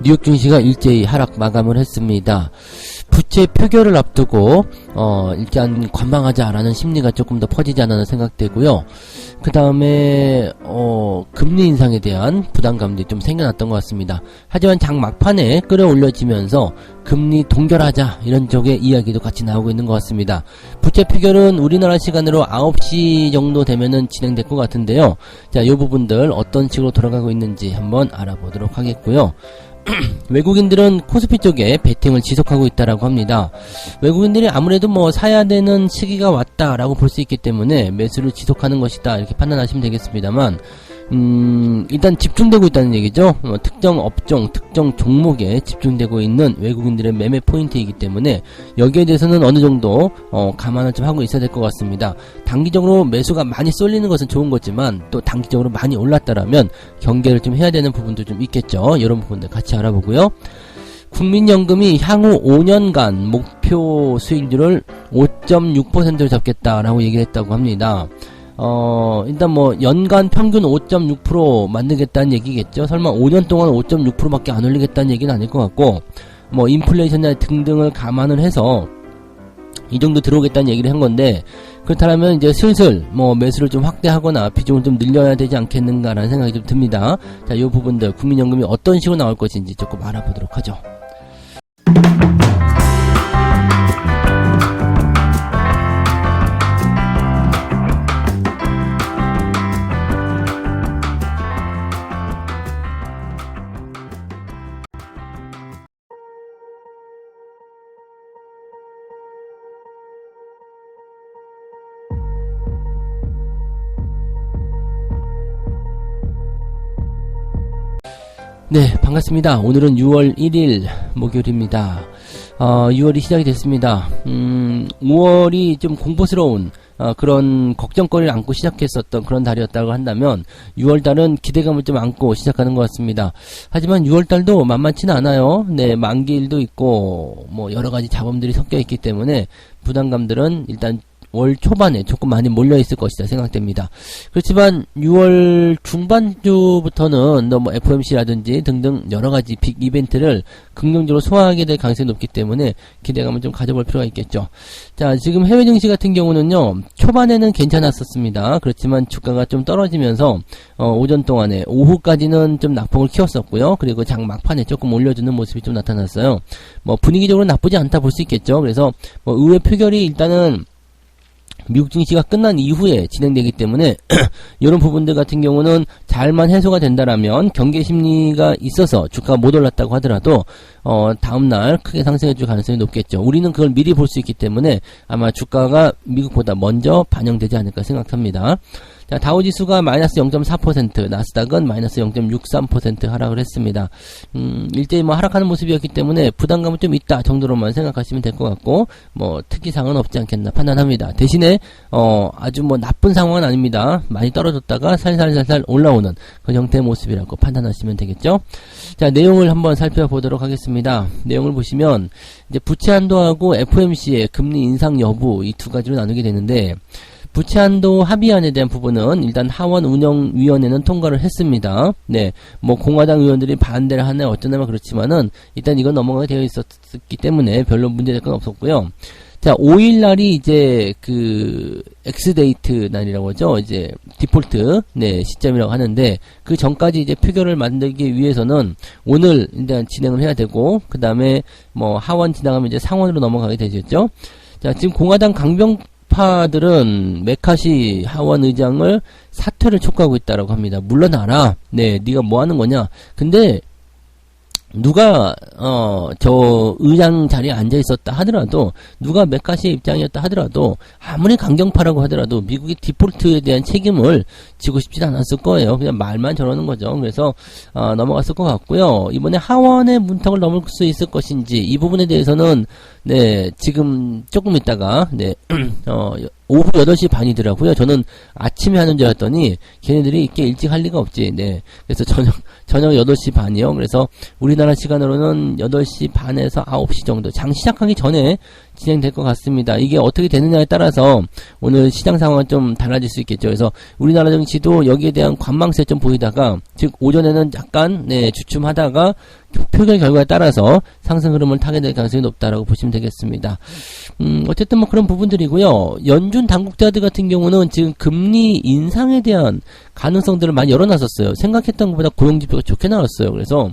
뉴욕 증시가 일제히 하락 마감을 했습니다. 부채 표결을 앞두고 일단 관망하자라는 심리가 조금 더 퍼지지 않았나 생각되고요. 그 다음에 금리 인상에 대한 부담감도 좀 생겨났던 것 같습니다. 하지만 장 막판에 끌어올려지면서 금리 동결하자 이런 쪽의 이야기도 같이 나오고 있는 것 같습니다. 부채 표결은 우리나라 시간으로 9시 정도 되면은 진행될 것 같은데요. 자, 이 부분들 어떤 식으로 돌아가고 있는지 한번 알아보도록 하겠고요. 외국인들은 코스피 쪽에 베팅을 지속하고 있다라고 합니다. 외국인들이 아무래도 사야 되는 시기가 왔다라고 볼 수 있기 때문에 매수를 지속하는 것이다 이렇게 판단하시면 되겠습니다만, 일단 집중되고 있다는 얘기죠. 특정 업종, 특정 종목에 집중되고 있는 외국인들의 매매 포인트이기 때문에 여기에 대해서는 어느 정도 감안을 좀 하고 있어야 될 것 같습니다. 단기적으로 매수가 많이 쏠리는 것은 좋은 거지만 또 단기적으로 많이 올랐다라면 경계를 좀 해야 되는 부분도 좀 있겠죠. 이런 부분들 같이 알아보고요. 국민연금이 향후 5년간 목표 수익률을 5.6%를 잡겠다라고 얘기를 했다고 합니다. 일단 연간 평균 5.6% 만들겠다는 얘기겠죠. 설마 5년 동안 5.6%밖에 안 올리겠다는 얘기는 아닐 것 같고, 인플레이션이나 등등을 감안을 해서 이 정도 들어오겠다는 얘기를 한 건데, 그렇다면 이제 슬슬 매수를 좀 확대하거나 비중을 좀 늘려야 되지 않겠는가라는 생각이 좀 듭니다. 자, 이 부분들 국민연금이 어떤 식으로 나올 것인지 조금 알아보도록 하죠. 네, 반갑습니다. 오늘은 6월 1일 목요일입니다. 6월이 시작이 됐습니다. 5월이 좀 공포스러운 그런 걱정거리를 안고 시작했었던 그런 달이었다고 한다면 6월달은 기대감을 좀 안고 시작하는 것 같습니다. 하지만 6월달도 만만치는 않아요. 네, 만기일도 있고 여러가지 잡음들이 섞여 있기 때문에 부담감들은 일단 월 초반에 조금 많이 몰려있을 것이다 생각됩니다. 그렇지만 6월 중반주부터는 FOMC라든지 등등 여러가지 빅 이벤트를 긍정적으로 소화하게 될 가능성이 높기 때문에 기대감을 좀 가져볼 필요가 있겠죠. 자, 지금 해외 증시 같은 경우는요, 초반에는 괜찮았었습니다. 그렇지만 주가가 좀 떨어지면서 오전 동안에 오후까지는 좀 낙폭을 키웠었고요. 그리고 장 막판에 조금 올려주는 모습이 좀 나타났어요. 분위기적으로 나쁘지 않다 볼 수 있겠죠. 그래서 의회 표결이 일단은 미국 증시가 끝난 이후에 진행되기 때문에 이런 부분들 같은 경우는 잘만 해소가 된다라면 경계 심리가 있어서 주가가 못 올랐다고 하더라도 다음날 크게 상승해 줄 가능성이 높겠죠. 우리는 그걸 미리 볼 수 있기 때문에 아마 주가가 미국보다 먼저 반영되지 않을까 생각합니다. 자, 다우지수가 마이너스 0.4%, 나스닥은 마이너스 0.63% 하락을 했습니다. 일제히 하락하는 모습이었기 때문에 부담감은 좀 있다 정도로만 생각하시면 될 것 같고, 특이사항은 없지 않겠나 판단합니다. 대신에, 아주 나쁜 상황은 아닙니다. 많이 떨어졌다가 살살살살 올라오는 그 형태의 모습이라고 판단하시면 되겠죠. 자, 내용을 한번 살펴보도록 하겠습니다. 내용을 보시면, 이제 부채 한도하고 FOMC의 금리 인상 여부 이 두 가지로 나누게 되는데, 부채한도 합의안에 대한 부분은 일단 하원 운영위원회는 통과를 했습니다. 네, 공화당 의원들이 반대를 하네 어쩌나면 그렇지만은 일단 이건 넘어가게 되어 있었기 때문에 별로 문제될 건 없었고요. 자, 5일 날이 이제 엑스데이트 날이라고 하죠. 이제 디폴트 시점이라고 하는데 그 전까지 이제 표결을 만들기 위해서는 오늘 일단 진행을 해야 되고 그 다음에 하원 지나가면 이제 상원으로 넘어가게 되겠죠. 자, 지금 공화당 파들은 메카시 하원 의장을 사퇴를 촉구하고 있다라고 합니다. 물러나라. 네, 네가 뭐 하는 거냐? 근데 누가 저 의장 자리에 앉아 있었다 하더라도 누가 메카시의 입장이었다 하더라도 아무리 강경파라고 하더라도 미국이 디폴트에 대한 책임을 지고 싶지 않았을 거예요. 그냥 말만 저러는 거죠. 그래서 넘어갔을 것 같고요. 이번에 하원의 문턱을 넘을 수 있을 것인지 이 부분에 대해서는 지금 조금 있다가 오후 8시 반이더라고요. 저는 아침에 하는 줄 알았더니 걔네들이 이렇게 일찍 할 리가 없지. 그래서 저녁 8시 반이요. 그래서 우리나라 시간으로는 8시 반에서 9시 정도 장 시작하기 전에 진행될 것 같습니다. 이게 어떻게 되느냐에 따라서 오늘 시장 상황은 좀 달라질 수 있겠죠. 그래서 우리나라 증시도 여기에 대한 관망세 좀 보이다가, 즉 오전에는 약간 주춤하다가 표결 결과에 따라서 상승 흐름을 타게 될 가능성이 높다라고 보시면 되겠습니다. 어쨌든 뭐 그런 부분들이고요. 연준 당국자들 같은 경우는 지금 금리 인상에 대한 가능성들을 많이 열어놨었어요. 생각했던 것보다 고용지표가 좋게 나왔어요. 그래서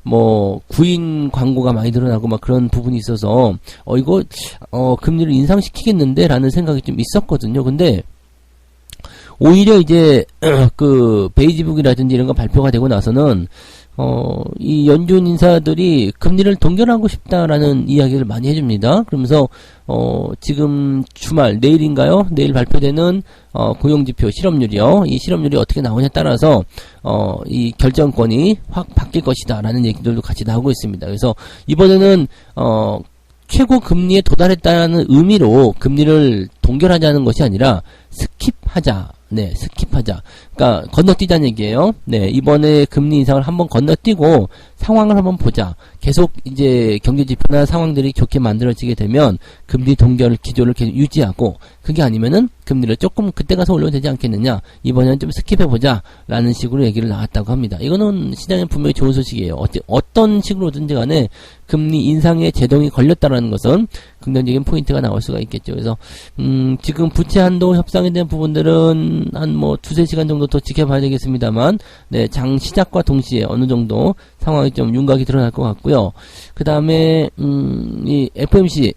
뭐 구인 광고가 많이 늘어나고 막 그런 부분이 있어서 이거 금리를 인상시키겠는데 라는 생각이 좀 있었거든요. 근데 오히려 이제 그 베이지북이라든지 이런 거 발표가 되고 나서는 이 연준 인사들이 금리를 동결하고 싶다라는 이야기를 많이 해줍니다. 그러면서 지금 주말 내일인가요? 내일 발표되는 고용지표 실업률이요. 이 실업률이 어떻게 나오냐에 따라서 이 결정권이 확 바뀔 것이다라는 얘기들도 같이 나오고 있습니다. 그래서 이번에는 최고 금리에 도달했다는 의미로 금리를 동결하자는 것이 아니라 스킵하자. 스킵하자. 그러니까 건너뛰자는 얘기예요. 이번에 금리 인상을 한번 건너뛰고 상황을 한번 보자. 계속 이제 경제 지표나 상황들이 좋게 만들어지게 되면 금리 동결 기조를 계속 유지하고, 그게 아니면은 금리를 조금 그때 가서 올려도 되지 않겠느냐. 이번에는 좀 스킵해보자. 라는 식으로 얘기를 나왔다고 합니다. 이거는 시장에 분명히 좋은 소식이에요. 어떤 식으로든지 간에 금리 인상에 제동이 걸렸다라는 것은 긍정적인 포인트가 나올 수가 있겠죠. 그래서 지금 부채 한도 협상에 대한 부분들은 한 뭐 두세 시간 정도 더 지켜봐야 되겠습니다만, 장 시작과 동시에 어느 정도 상황이 좀 윤곽이 드러날 것 같고요. 그 다음에 이 FOMC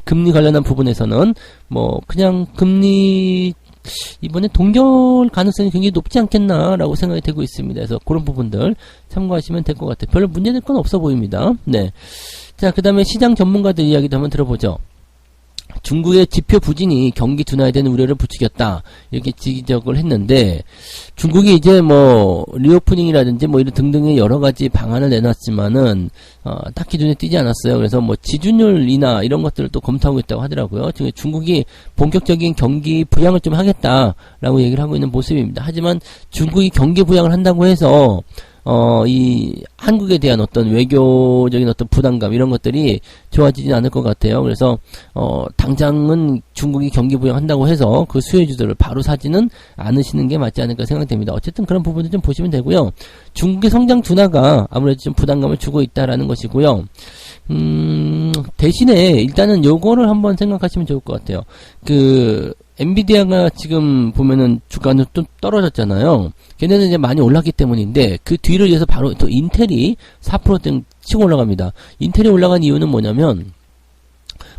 금리 관련한 부분에서는 뭐 그냥 금리 이번에 동결 가능성이 굉장히 높지 않겠나라고 생각이 되고 있습니다. 그래서 그런 부분들 참고하시면 될 것 같아요. 별로 문제될 건 없어 보입니다. 자, 그 다음에 시장 전문가들 이야기도 한번 들어보죠. 중국의 지표 부진이 경기 둔화에 대한 우려를 부추겼다, 이렇게 지적을 했는데, 중국이 이제 뭐 리오프닝이라든지 뭐 이런 등등의 여러 가지 방안을 내놨지만은 딱히 눈에 띄지 않았어요. 그래서 뭐 지준율 인하 이런 것들을 또 검토하고 있다고 하더라고요. 지금 중국이 본격적인 경기 부양을 좀 하겠다라고 얘기를 하고 있는 모습입니다. 하지만 중국이 경기 부양을 한다고 해서 이 한국에 대한 어떤 외교적인 어떤 부담감 이런 것들이 좋아지진 않을 것 같아요. 그래서 당장은 중국이 경기 부양한다고 해서 그 수혜주들을 바로 사지는 않으시는 게 맞지 않을까 생각됩니다. 어쨌든 그런 부분들 좀 보시면 되고요. 중국의 성장 둔화가 아무래도 좀 부담감을 주고 있다라는 것이고요. 대신에 일단은 요거를 한번 생각하시면 좋을 것 같아요. 엔비디아가 지금 보면은 주가는 좀 떨어졌잖아요. 걔네는 이제 많이 올랐기 때문인데, 그 뒤를 이어서 바로 또 인텔이 4% 치고 올라갑니다. 인텔이 올라간 이유는 뭐냐면,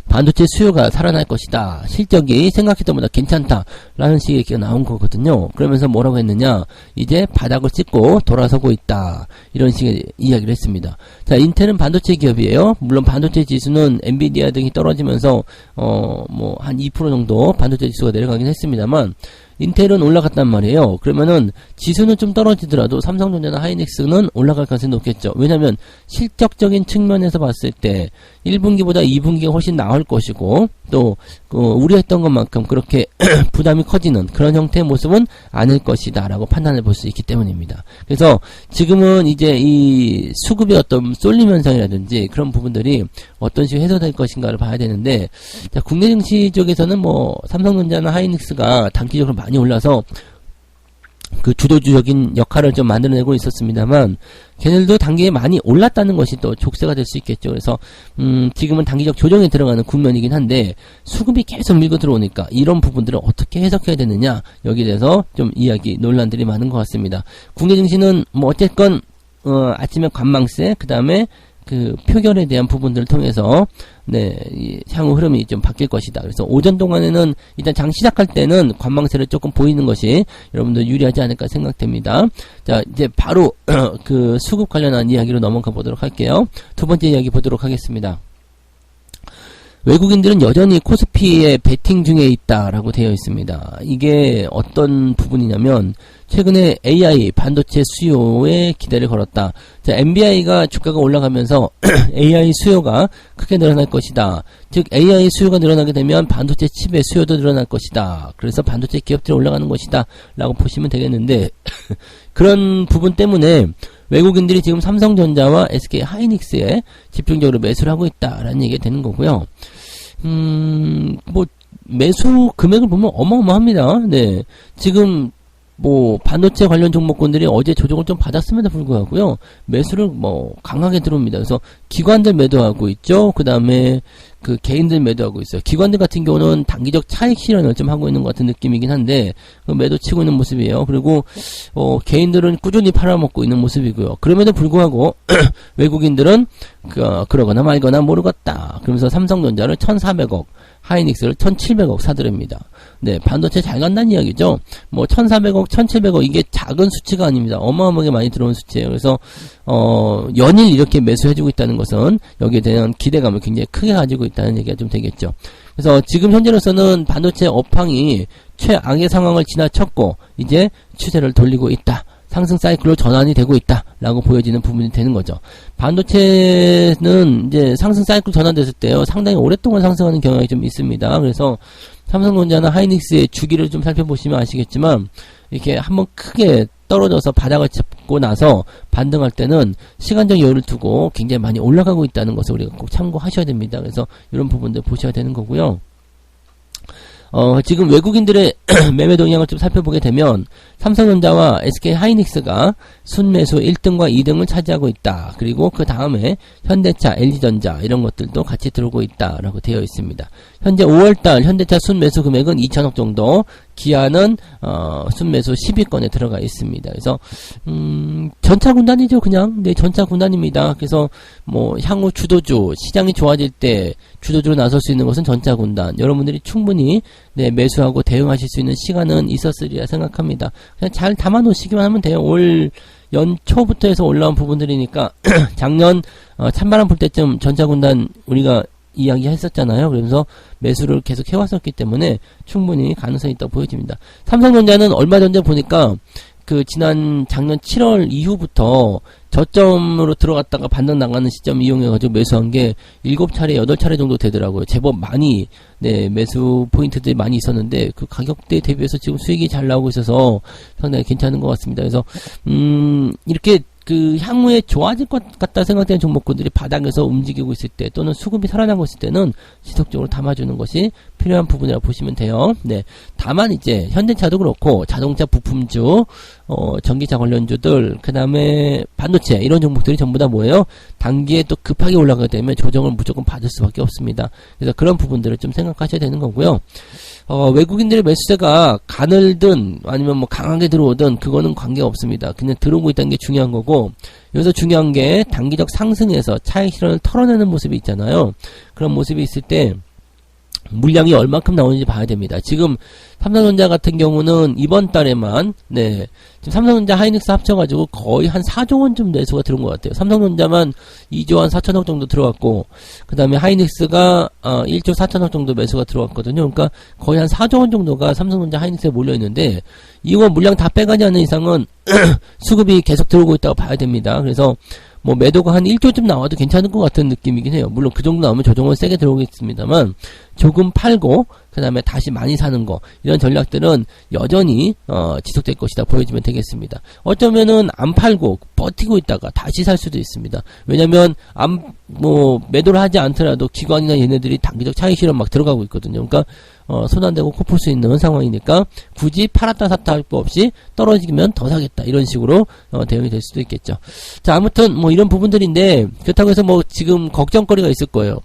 반도체 수요가 살아날 것이다. 실적이 생각했던 것보다 괜찮다. 라는 식의 얘기가 나온 거거든요. 그러면서 뭐라고 했느냐. 이제 바닥을 찍고 돌아서고 있다. 이런 식의 이야기를 했습니다. 자, 인텔은 반도체 기업이에요. 물론 반도체 지수는 엔비디아 등이 떨어지면서, 뭐, 한 2% 정도 반도체 지수가 내려가긴 했습니다만, 인텔은 올라갔단 말이에요. 그러면은 지수는 좀 떨어지더라도 삼성전자나 하이닉스는 올라갈 가능성이 높겠죠. 왜냐면 실적적인 측면에서 봤을 때 1분기보다 2분기가 훨씬 나을 것이고, 또 우려했던 것만큼 그렇게 부담이 커지는 그런 형태의 모습은 아닐 것이다 라고 판단해 볼 수 있기 때문입니다. 그래서 지금은 이제 이 수급의 어떤 쏠림 현상이라든지 그런 부분들이 어떤 식으로 해소될 것인가를 봐야 되는데, 자, 국내 증시 쪽에서는 뭐 삼성전자나 하이닉스가 단기적으로 많이 올라서 그 주도주적인 역할을 좀 만들어내고 있었습니다만, 걔네들도 단기에 많이 올랐다는 것이 또 족쇄가 될 수 있겠죠. 그래서 지금은 단기적 조정에 들어가는 국면이긴 한데, 수급이 계속 밀고 들어오니까 이런 부분들을 어떻게 해석해야 되느냐, 여기에 대해서 좀 이야기 논란들이 많은 것 같습니다. 국내 증시는 뭐 어쨌건 아침에 관망세, 그 다음에 그 표결에 대한 부분들을 통해서 이 향후 흐름이 좀 바뀔 것이다. 그래서 오전 동안에는 일단 장 시작할 때는 관망세를 조금 보이는 것이 여러분들 유리하지 않을까 생각됩니다. 자, 이제 바로 그 수급 관련한 이야기로 넘어가 보도록 할게요. 두 번째 이야기 보도록 하겠습니다. 외국인들은 여전히 코스피에 베팅 중에 있다라고 되어 있습니다. 이게 어떤 부분이냐면, 최근에 AI 반도체 수요에 기대를 걸었다. 자, NVIDIA가 주가가 올라가면서 AI 수요가 크게 늘어날 것이다. 즉 AI 수요가 늘어나게 되면 반도체 칩의 수요도 늘어날 것이다. 그래서 반도체 기업들이 올라가는 것이다 라고 보시면 되겠는데, 그런 부분 때문에 외국인들이 지금 삼성전자와 SK 하이닉스에 집중적으로 매수를 하고 있다라는 얘기가 되는 거고요. 뭐 매수 금액을 보면 어마어마합니다. 네. 지금 뭐 반도체 관련 종목군들이 어제 조정을 좀 받았음에도 불구하고요. 매수를 뭐 강하게 들어옵니다. 그래서 기관들 매도하고 있죠. 그 다음에 그 개인들 매도하고 있어요. 기관들 같은 경우는 단기적 차익 실현을 좀 하고 있는 것 같은 느낌이긴 한데 그 매도 치고 있는 모습이에요. 그리고 개인들은 꾸준히 팔아먹고 있는 모습이고요. 그럼에도 불구하고 외국인들은 그러거나 말거나 모르겠다. 그러면서 삼성전자를 1,400억, 하이닉스를 1,700억 사들입니다. 네, 반도체 잘 간다는 이야기죠. 뭐 1,400억, 1,700억 이게 작은 수치가 아닙니다. 어마어마하게 많이 들어온 수치예요. 그래서 연일 이렇게 매수해주고 있다는 것은 여기에 대한 기대감을 굉장히 크게 가지고 있다는 얘기가 좀 되겠죠. 그래서 지금 현재로서는 반도체 업황이 최악의 상황을 지나쳤고 이제 추세를 돌리고 있다. 상승 사이클로 전환이 되고 있다라고 보여지는 부분이 되는 거죠. 반도체는 이제 상승 사이클 전환됐을 때요, 상당히 오랫동안 상승하는 경향이 좀 있습니다. 그래서 삼성전자나 하이닉스의 주기를 좀 살펴보시면 아시겠지만 이렇게 한번 크게 떨어져서 바닥을 잡고 나서 반등할 때는 시간적 여유를 두고 굉장히 많이 올라가고 있다는 것을 우리가 꼭 참고하셔야 됩니다. 그래서 이런 부분들 보셔야 되는 거고요. 지금 외국인들의 매매 동향을 좀 살펴보게 되면 삼성전자와 SK 하이닉스가 순매수 1등과 2등을 차지하고 있다. 그리고 그 다음에 현대차, LG전자 이런 것들도 같이 들어오고 있다라고 되어 있습니다. 현재 5월달 현대차 순매수 금액은 2천억 정도, 기아는 순매수 10위권에 들어가 있습니다. 그래서 전차 군단이죠. 그냥 네, 전차 군단입니다. 그래서 뭐 향후 주도주, 시장이 좋아질 때 주도주로 나설 수 있는 것은 전차 군단. 여러분들이 충분히 네, 매수하고 대응하실 수 있는 시간은 있었으리라 생각합니다. 그냥 잘 담아 놓으시기만 하면 돼요. 올 연초부터 해서 올라온 부분들이니까 작년 찬바람 불 때쯤 전차 군단 우리가 이야기 했었잖아요. 그러면서 매수를 계속 해왔었기 때문에 충분히 가능성이 있다고 보여집니다. 삼성전자는 얼마 전에 보니까 그 지난 작년 7월 이후부터 저점으로 들어갔다가 반등 나가는 시점 이용해가지고 매수한 게 7차례, 8차례 정도 되더라고요. 제법 많이, 네, 매수 포인트들이 많이 있었는데 그 가격대 대비해서 지금 수익이 잘 나오고 있어서 상당히 괜찮은 것 같습니다. 그래서, 이렇게 그 향후에 좋아질 것 같다 생각되는 종목군들이 바닥에서 움직이고 있을 때 또는 수급이 살아나고 있을 때는 지속적으로 담아주는 것이 필요한 부분이라고 보시면 돼요. 네. 다만 이제 현대차도 그렇고 자동차 부품주, 전기차 관련주들, 그 다음에 반도체 이런 종목들이 전부 다 뭐예요? 단기에 또 급하게 올라가게 되면 조정을 무조건 받을 수밖에 없습니다. 그래서 그런 부분들을 좀 생각하셔야 되는 거고요. 외국인들의 매수세가 가늘든 아니면 뭐 강하게 들어오든 그거는 관계가 없습니다. 그냥 들어오고 있다는 게 중요한 거고, 여기서 중요한 게 단기적 상승에서 차익 실현을 털어내는 모습이 있잖아요. 그런 모습이 있을 때 물량이 얼마큼 나오는지 봐야 됩니다. 지금 삼성전자 같은 경우는 이번 달에만 네, 지금 삼성전자 하이닉스 합쳐가지고 거의 한 4조 원쯤 매수가 들어온 것 같아요. 삼성전자만 2조 한 4천억 정도 들어갔고, 그 다음에 하이닉스가 1조 4천억 정도 매수가 들어갔거든요. 그러니까 거의 한 4조 원 정도가 삼성전자 하이닉스에 몰려있는데 이거 물량 다 빼가지 않는 이상은 수급이 계속 들어오고 있다고 봐야 됩니다. 그래서 뭐 매도가 한 1조쯤 나와도 괜찮을 것 같은 느낌이긴 해요. 물론 그 정도 나오면 조정은 세게 들어오겠습니다만 조금 팔고 그 다음에 다시 많이 사는 거, 이런 전략들은 여전히 지속될 것이다 보여지면 되겠습니다. 어쩌면은 안 팔고 버티고 있다가 다시 살 수도 있습니다. 왜냐면 매도를 하지 않더라도 기관이나 얘네들이 단기적 차익 실현 막 들어가고 있거든요. 그러니까 손 안 대고 코 풀 수 있는 상황이니까 굳이 팔았다 샀다 할 거 없이 떨어지면 더 사겠다, 이런 식으로 대응이 될 수도 있겠죠. 자, 아무튼 뭐 이런 부분들인데, 그렇다고 해서 뭐 지금 걱정거리가 있을 거예요.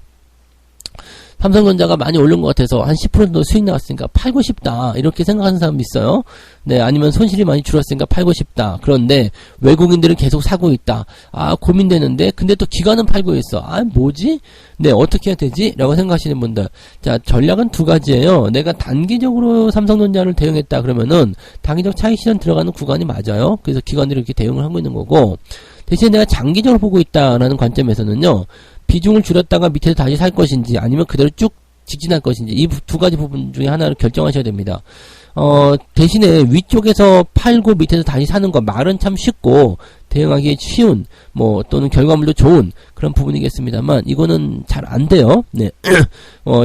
삼성전자가 많이 오른 것 같아서 한 10% 정도 수익 나왔으니까 팔고 싶다, 이렇게 생각하는 사람도 있어요. 네, 아니면 손실이 많이 줄었으니까 팔고 싶다. 그런데 외국인들은 계속 사고 있다. 아, 고민되는데 근데 또 기관은 팔고 있어. 아, 뭐지? 네, 어떻게 해야 되지? 라고 생각하시는 분들, 자, 전략은 두 가지예요. 내가 단기적으로 삼성전자를 대응했다 그러면은 단기적 차익 실현 들어가는 구간이 맞아요. 그래서 기관들이 이렇게 대응을 하고 있는 거고, 대신 내가 장기적으로 보고 있다라는 관점에서는요, 비중을 줄였다가 밑에서 다시 살 것인지 아니면 그대로 쭉 직진할 것인지, 이 두 가지 부분 중에 하나를 결정하셔야 됩니다. 대신에 위쪽에서 팔고 밑에서 다시 사는 거, 말은 참 쉽고 대응하기 쉬운, 뭐 또는 결과물도 좋은 그런 부분이겠습니다만 이거는 잘 안 돼요. 네.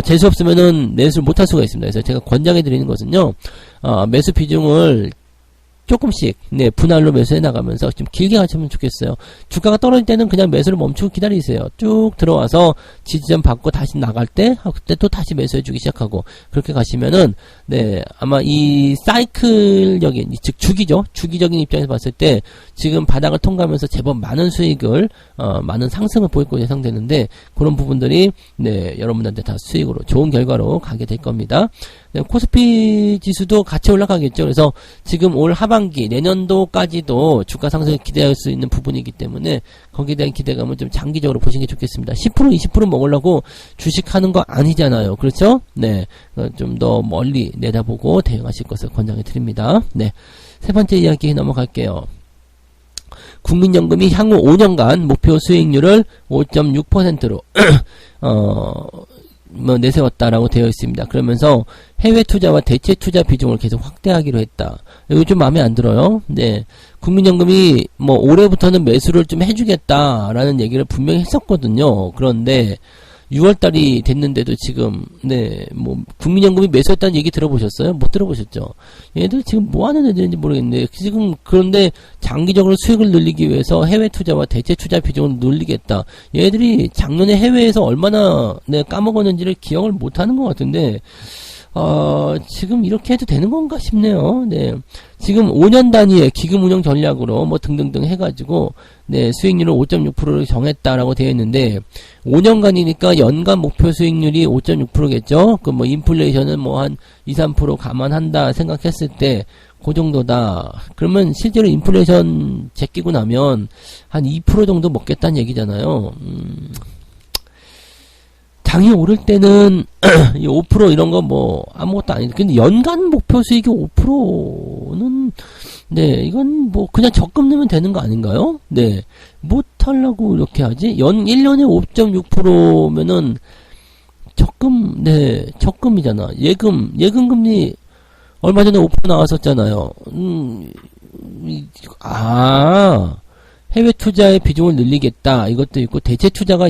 재수 없으면은 매수를 못할 수가 있습니다. 그래서 제가 권장해 드리는 것은요, 매수 비중을 조금씩, 네, 분할로 매수해 나가면서 좀 길게 가시면 좋겠어요. 주가가 떨어질 때는 그냥 매수를 멈추고 기다리세요. 쭉 들어와서 지지점 받고 다시 나갈 때, 그때 또 다시 매수해 주기 시작하고, 그렇게 가시면은, 네, 아마 이 사이클적인, 즉 주기죠. 주기적인 입장에서 봤을 때, 지금 바닥을 통과하면서 제법 많은 수익을, 많은 상승을 보일 것으로 예상되는데, 그런 부분들이, 네, 여러분들한테 다 수익으로, 좋은 결과로 가게 될 겁니다. 네, 코스피 지수도 같이 올라가겠죠. 그래서 지금 올 하반기, 내년도까지도 주가 상승을 기대할 수 있는 부분이기 때문에 거기에 대한 기대감을 좀 장기적으로 보시는 게 좋겠습니다. 10%, 20% 먹으려고 주식하는 거 아니잖아요. 그렇죠? 네. 좀 더 멀리 내다보고 대응하실 것을 권장해 드립니다. 네. 세 번째 이야기 넘어갈게요. 국민연금이 향후 5년간 목표 수익률을 5.6%로 내세웠다라고 되어 있습니다. 그러면서 해외 투자와 대체 투자 비중을 계속 확대하기로 했다. 이거 좀 마음에 안 들어요. 네. 국민연금이 올해부터는 매수를 좀 해주겠다라는 얘기를 분명히 했었거든요. 그런데 6월달이 됐는데도 지금, 네, 국민연금이 매수했다는 얘기 들어보셨어요? 못 들어보셨죠? 얘들 지금 뭐 하는 애들인지 모르겠네. 지금, 그런데 장기적으로 수익을 늘리기 위해서 해외 투자와 대체 투자 비중을 늘리겠다. 얘들이 작년에 해외에서 얼마나, 네, 까먹었는지를 기억을 못 하는 것 같은데, 지금 이렇게 해도 되는 건가 싶네요. 네. 지금 5년 단위의 기금 운영 전략으로 등등등 해가지고, 네, 수익률을 5.6%를 정했다라고 되어 있는데, 5년간이니까 연간 목표 수익률이 5.6%겠죠? 인플레이션은 한 2, 3% 감안한다 생각했을 때, 그 정도다. 그러면 실제로 인플레이션 제끼고 나면 한 2% 정도 먹겠다는 얘기잖아요. 장이 오를 때는 5% 이런 거 아무것도 아닌데, 근데 연간 목표 수익이 5%는 네, 이건 그냥 적금 넣으면 되는 거 아닌가요? 네. 못하려고 이렇게 하지? 1년에 5.6%면은 적금, 네, 적금이잖아. 예금 금리 얼마 전에 5% 나왔었잖아요. 해외 투자의 비중을 늘리겠다. 이것도 있고, 대체 투자가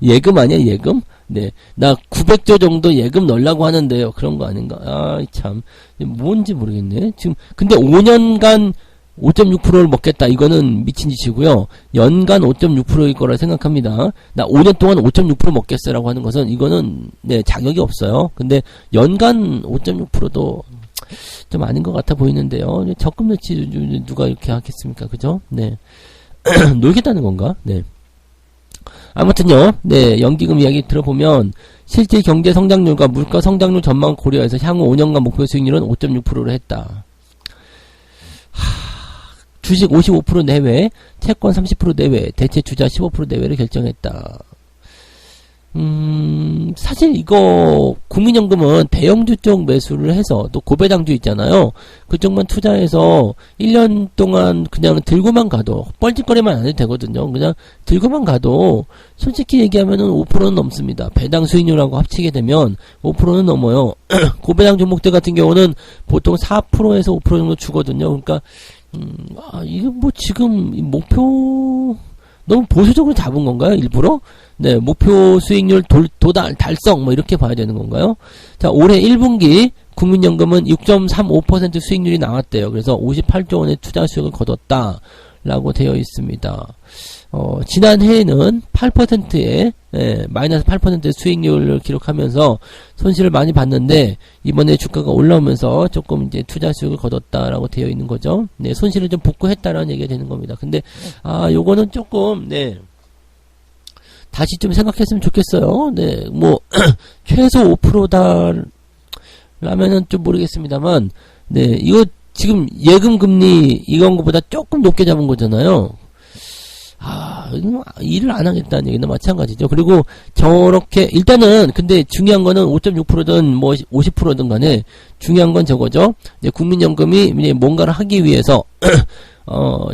예금 아니야, 예금? 네. 나 900조 정도 예금 넣으려고 하는데요. 그런 거 아닌가? 참. 뭔지 모르겠네. 지금, 근데 5년간 5.6%를 먹겠다. 이거는 미친 짓이고요. 연간 5.6%일 거라 생각합니다. 나 5년 동안 5.6% 먹겠어라고 하는 것은, 이거는, 네, 자격이 없어요. 근데 연간 5.6%도 좀 아닌 것 같아 보이는데요. 적금 넣지, 누가 이렇게 하겠습니까? 그죠? 네. 놀겠다는 건가? 네. 아무튼요, 네, 연기금 이야기 들어보면, 실제 경제 성장률과 물가 성장률 전망을 고려해서 향후 5년간 목표 수익률은 5.6%를 했다. 주식 55% 내외, 채권 30% 내외, 대체 투자 15% 내외를 결정했다. 사실 이거 국민연금은 대형주 쪽 매수를 해서 또 고배당주 있잖아요. 그쪽만 투자해서 1년 동안 그냥 들고만 가도 뻘짓거리만 안 해도 되거든요. 그냥 들고만 가도 솔직히 얘기하면은 5%는 넘습니다. 배당 수익률하고 합치게 되면 5%는 넘어요. 고배당 종목들 같은 경우는 보통 4%에서 5% 정도 주거든요. 그러니까 이게 지금 목표 너무 보수적으로 잡은 건가요? 일부러? 네, 목표 수익률 도달, 달성, 이렇게 봐야 되는 건가요? 자, 올해 1분기 국민연금은 6.35% 수익률이 나왔대요. 그래서 58조 원의 투자 수익을 거뒀다. 라고 되어 있습니다. 지난해에는 8%의, 마이너스 8%의 수익률을 기록하면서 손실을 많이 봤는데, 이번에 주가가 올라오면서 조금 이제 투자 수익을 거뒀다라고 되어 있는 거죠. 네, 손실을 좀 복구했다라는 얘기가 되는 겁니다. 근데, 요거는 조금, 네, 다시 좀 생각했으면 좋겠어요. 네, 최소 5%다, 라면은 좀 모르겠습니다만, 네, 이거 지금 예금 금리 이건 것보다 조금 높게 잡은 거잖아요. 일을 안 하겠다는 얘기는 마찬가지죠. 그리고 저렇게 일단은 근데 중요한 거는 5.6%든 50%든 간에 중요한 건 저거죠. 이제 국민연금이 이제 뭔가를 하기 위해서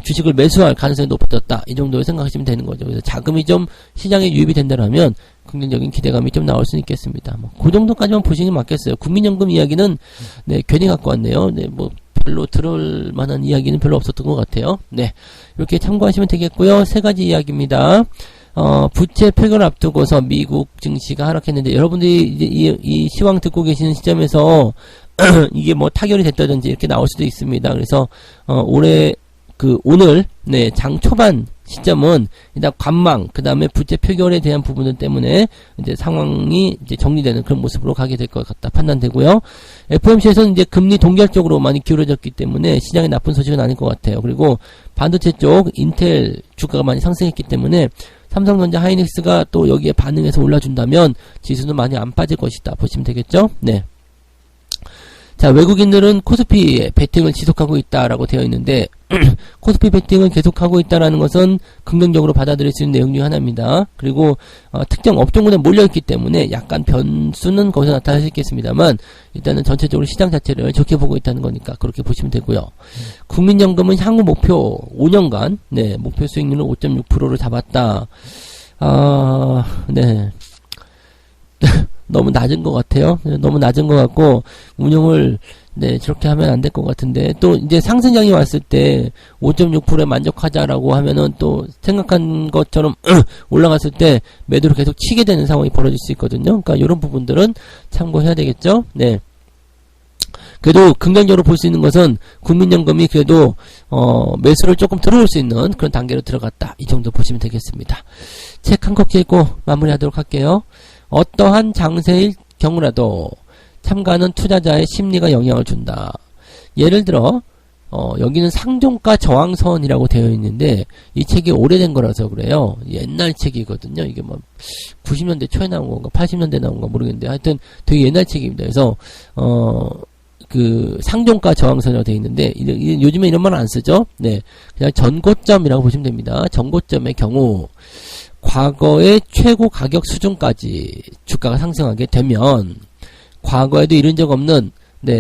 주식을 매수할 가능성이 높아졌다. 이 정도로 생각하시면 되는 거죠. 그래서 자금이 좀 시장에 유입이 된다면 긍정적인 기대감이 좀 나올 수 있겠습니다. 그 정도까지만 보시는 게 맞겠어요. 국민연금 이야기는 네, 괜히 갖고 왔네요. 네, 별로 들을 만한 이야기는 별로 없었던 것 같아요. 네. 이렇게 참고하시면 되겠고요. 세 가지 이야기입니다. 부채 폐결을 앞두고서 미국 증시가 하락했는데, 여러분들이 이제 이 시황 듣고 계시는 시점에서 이게 뭐 타결이 됐다든지 이렇게 나올 수도 있습니다. 그래서 오늘 장 초반 시점은 일단 관망, 그 다음에 부채 표결에 대한 부분들 때문에 이제 상황이 이제 정리되는 그런 모습으로 가게 될 것 같다 판단되고요. FOMC에서는 이제 금리 동결적으로 많이 기울어졌기 때문에 시장에 나쁜 소식은 아닐 것 같아요. 그리고 반도체 쪽 인텔 주가가 많이 상승했기 때문에 삼성전자, 하이닉스가 또 여기에 반응해서 올라준다면 지수는 많이 안 빠질 것이다 보시면 되겠죠. 네. 자, 외국인들은 코스피에 베팅을 지속하고 있다라고 되어 있는데 코스피 베팅을 계속하고 있다라는 것은 긍정적으로 받아들일 수 있는 내용 중 하나입니다. 그리고 특정 업종군에 몰려있기 때문에 약간 변수는 거기서 나타날 수 있겠습니다만 일단은 전체적으로 시장 자체를 좋게 보고 있다는 거니까 그렇게 보시면 되고요. 국민연금은 향후 목표 5년간 목표 수익률은 5.6%를 잡았다. 네. 너무 낮은 것 같아요. 너무 낮은 것 같고 운용을 저렇게 하면 안 될 것 같은데 또 이제 상승장이 왔을 때 5.6%에 만족하자라고 하면은 또 생각한 것처럼 올라갔을 때 매도를 계속 치게 되는 상황이 벌어질 수 있거든요. 그러니까 이런 부분들은 참고해야 되겠죠. 네. 그래도 긍정적으로 볼 수 있는 것은 국민연금이 그래도 매수를 조금 들어올 수 있는 그런 단계로 들어갔다. 이 정도 보시면 되겠습니다. 책 한 콕 읽고 마무리하도록 할게요. 어떠한 장세일 경우라도 참가하는 투자자의 심리가 영향을 준다. 예를 들어 여기는 상종가 저항선이라고 되어 있는데 이 책이 오래된 거라서 그래요. 옛날 책이거든요. 이게 뭐 90년대 초에 나온 건가 80년대 나온 건가 모르겠는데 하여튼 되게 옛날 책입니다. 그래서 그 상종가 저항선이라고 되어 있는데 요즘에 이런 말 안 쓰죠. 네, 그냥 전고점이라고 보시면 됩니다. 전고점의 경우 과거의 최고 가격 수준까지 주가가 상승하게 되면 과거에도 이런 적 없는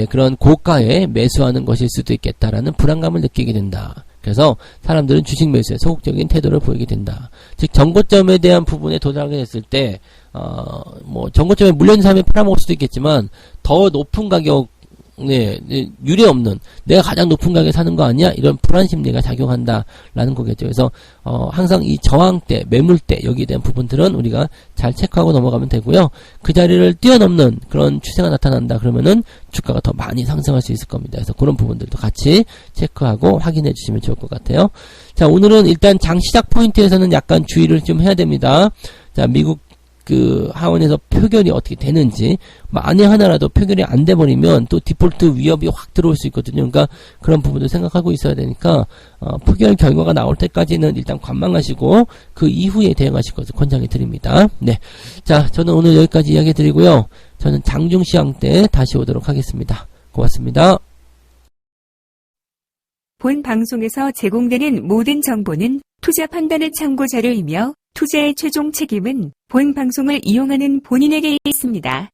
그런 고가에 매수하는 것일 수도 있겠다라는 불안감을 느끼게 된다. 그래서 사람들은 주식 매수에 소극적인 태도를 보이게 된다. 즉 전고점에 대한 부분에 도달하게 됐을 때 뭐 전고점에 물려있는 사람이 팔아먹을 수도 있겠지만 더 높은 가격 유례 없는 내가 가장 높은 가격에 사는 거 아니야? 이런 불안 심리가 작용한다라는 거겠죠. 그래서 항상 이 저항대, 매물대 여기에 대한 부분들은 우리가 잘 체크하고 넘어가면 되고요. 그 자리를 뛰어넘는 그런 추세가 나타난다 그러면은 주가가 더 많이 상승할 수 있을 겁니다. 그래서 그런 부분들도 같이 체크하고 확인해 주시면 좋을 것 같아요. 자, 오늘은 일단 장 시작 포인트에서는 약간 주의를 좀 해야 됩니다. 자, 미국 그 하원에서 표결이 어떻게 되는지 만에 하나라도 표결이 안 돼버리면 또 디폴트 위협이 확 들어올 수 있거든요. 그러니까 그런 부분도 생각하고 있어야 되니까 표결 결과가 나올 때까지는 일단 관망하시고 그 이후에 대응하실 것을 권장해 드립니다. 네, 자 저는 오늘 여기까지 이야기 드리고요. 저는 장중시황 때 다시 오도록 하겠습니다. 고맙습니다. 본 방송에서 제공되는 모든 정보는 투자 판단의 참고 자료이며 투자의 최종 책임은 본 방송을 이용하는 본인에게 있습니다.